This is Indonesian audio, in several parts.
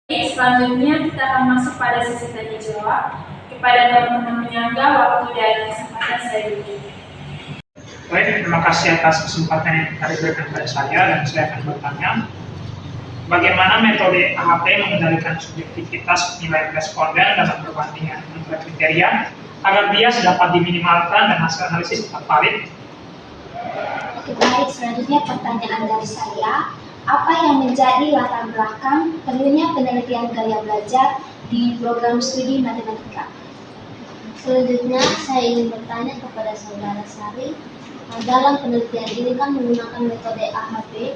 Selanjutnya kita akan masuk pada sesi tanya jawab. Kepada teman-teman penyangga, waktu dan kesempatan saya beri. Baik, terima kasih atas kesempatan yang tadi diberikan kepada saya, dan saya akan bertanya bagaimana metode AHP mengendalikan subjektivitas penilaian responden dalam perbandingan antara kriteria agar bias dapat diminimalkan dan hasil analisis tetap valid. Oke, baik, selanjutnya pertanyaan dari saya. Apa yang menjadi latar belakang perlunya penelitian gaya belajar di program studi matematika? Selanjutnya, saya ingin bertanya kepada Saudara Sari. Dalam penelitian ini kan menggunakan metode AHP.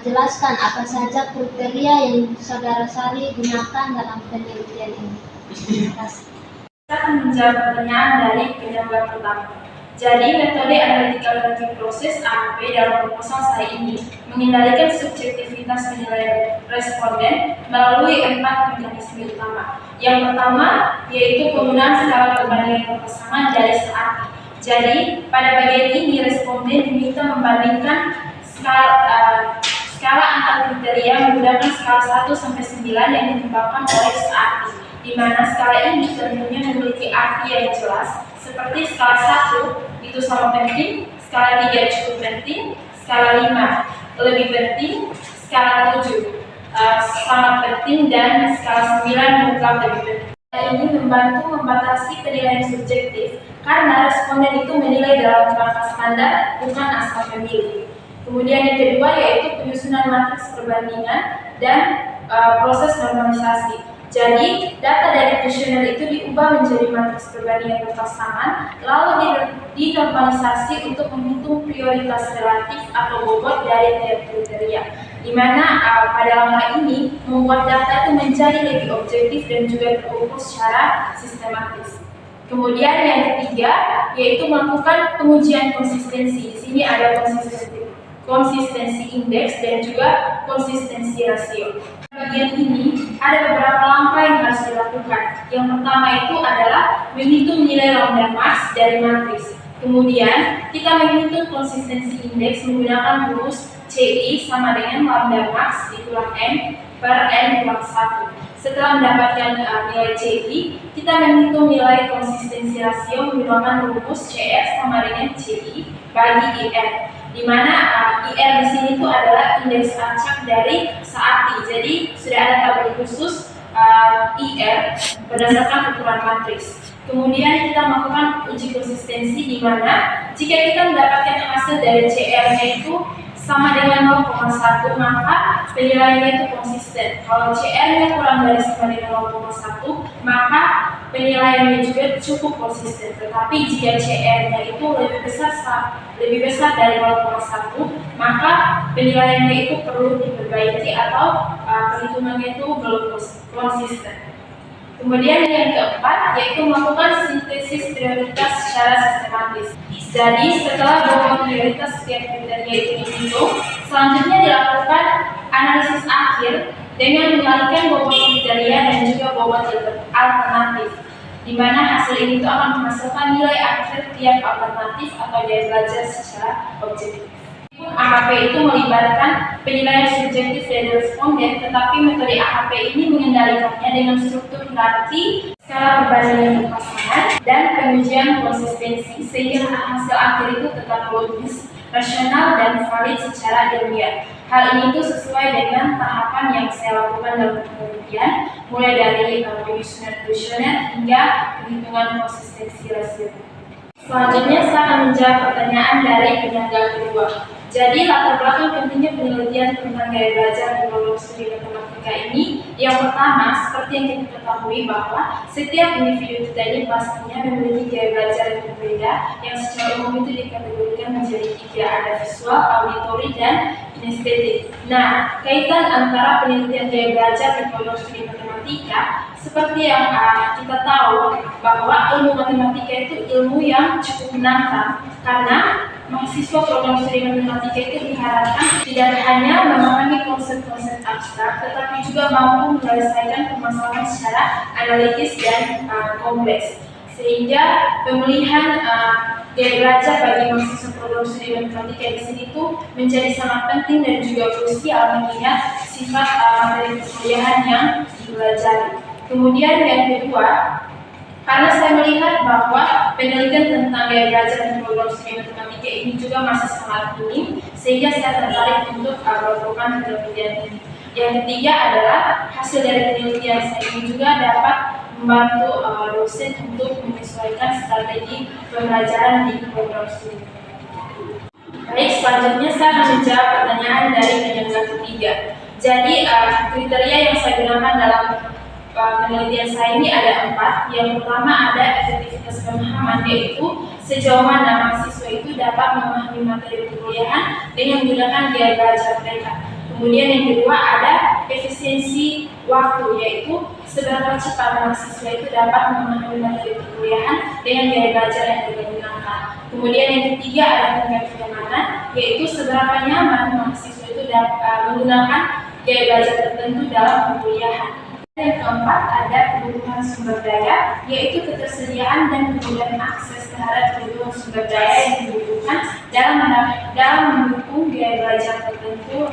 Jelaskan apa saja kriteria yang Saudara Sari gunakan dalam penelitian ini. Terima kasih. Kita akan menjawab pertanyaan dari penyangga pertama. Jadi, metode analytical review proses AHP dalam proposal saya ini mengendalikan subjektivitas penilaian responden melalui 4 mekanisme utama. Yang pertama yaitu penggunaan skala perbandingan berpasangan dari SAATI. Jadi, pada bagian ini responden diminta membandingkan skala antar kriteria menggunakan skala 1 sampai 9 yang dikembangkan oleh SAATI, di mana skala ini tentunya memiliki arti yang jelas, seperti skala 1 itu sama penting, skala 3 cukup penting, skala 5 lebih penting, skala 7 sangat penting, dan skala 9 mutlak lebih penting. Ini membantu membatasi penilaian subjektif karena responden itu menilai dalam kerangka standar, bukan asal memilih. Kemudian yang kedua yaitu penyusunan matriks perbandingan dan proses normalisasi. Jadi, data dari kuesioner itu diubah menjadi matriks perbandingan berpasangan, lalu dinormalisasi untuk menghitung prioritas relatif atau bobot dari tiap kriteria, di mana pada langkah ini membuat data itu menjadi lebih objektif dan juga terukur secara sistematis. Kemudian yang ketiga yaitu melakukan pengujian konsistensi. Di sini ada konsistensi indeks dan juga konsistensi rasio. Bagian ini ada beberapa langkah yang harus dilakukan. Yang pertama itu adalah menghitung nilai lambda max dari matriks. Kemudian kita menghitung konsistensi indeks menggunakan rumus CI sama dengan lambda max dikulang N per N kurang 1. Setelah mendapatkan nilai CI, kita menghitung nilai konsistensi rasio menggunakan rumus CR sama dengan CI bagi IR, di mana IR di sini itu adalah indeks acak dari SAATI. Jadi sudah ada tabel khusus IR berdasarkan ukuran matriks. Kemudian kita melakukan uji konsistensi, di mana jika kita mendapatkan hasil dari CR-nya itu sama dengan 0,1, maka penilaiannya itu konsisten. Kalau CR-nya kurang dari sama dengan 0,1, maka penilaiannya juga cukup konsisten. Tetapi jika CR-nya itu lebih besar dari 0,1, maka penilaiannya itu perlu diperbaiki atau perhitungannya itu belum konsisten. Kemudian yang keempat yaitu melakukan sintesis prioritas secara sistematis. Jadi setelah bobot prioritas setiap kriteria itu dihitung, selanjutnya dilakukan analisis akhir dengan mengalihkan bobot kriteria dan juga bobot alternatif, di mana hasil ini itu akan menghasilkan nilai akhir tiap alternatif atau gaya belajar secara objektif. AHP itu melibatkan penilaian subjektif dari responden, tetapi metode AHP ini mengendalikannya dengan struktur hierarki, skala perbandingan berpasangan, dan pengujian konsistensi, sehingga hasil akhir itu tetap logis, rasional, dan valid secara ilmiah. Hal ini itu sesuai dengan tahapan yang saya lakukan dalam penelitian, mulai dari penyusunan kuesioner hingga penghitungan konsistensi rasio. Selanjutnya saya akan menjawab pertanyaan dari penyangga kedua. Jadi latar belakang pentingnya penelitian tentang gaya belajar di program studi matematika ini, yang pertama seperti yang kita ketahui bahwa setiap individu kita ini pastinya memiliki gaya belajar yang berbeda, yang secara umum itu dikategorikan menjadi 3, ada visual, auditory, dan kinestetik. Nah, kaitan antara penelitian gaya belajar di program studi matematika, seperti yang kita tahu bahwa ilmu matematika itu ilmu yang cukup menantang, karena mahasiswa program studi matematika itu diharapkan tidak hanya memahami konsep-konsep abstrak, tetapi juga mampu menyelesaikan permasalahan secara analitis dan kompleks, sehingga pemilihan gaya belajar bagi mahasiswa program studi matematika di sini tuh menjadi sangat penting dan juga krusial mengingat sifat materi perkuliahan yang dipelajari. Kemudian yang kedua, karena saya melihat bahwa penelitian tentang gaya belajar dan program studi matematika ini juga masih sangat minim, sehingga saya tertarik untuk melakukan penelitian ini. Yang ketiga adalah hasil dari penelitian saya ini juga dapat membantu dosen untuk menyesuaikan strategi pembelajaran di program studi. Baik, selanjutnya saya akan menjawab pertanyaan dari penyelenggara ketiga. Jadi kriteria yang saya gunakan dalam penelitian saya ini ada 4. Yang pertama ada efektivitas pemahaman, yaitu sejauh mana mahasiswa itu dapat memahami materi perkuliahan dengan menggunakan gaya belajar mereka. Kemudian yang kedua ada efisiensi waktu, yaitu seberapa cepat mahasiswa itu dapat memahami materi perkuliahan dengan gaya belajar yang digunakan. Kemudian yang ketiga ada tingkat kenyamanan, yaitu seberapa nyaman mahasiswa itu dapat menggunakan gaya belajar tertentu dalam perkuliahan. Yang keempat ada kebutuhan sumber daya, yaitu ketersediaan dan kemudahan akses terhadap kebutuhan sumber daya yang dibutuhkan dalam mendukung gaya belajar tertentu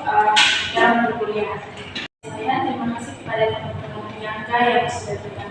dalam perkuliahan. Saya terima kasih kepada teman-teman yang sudah bergabung.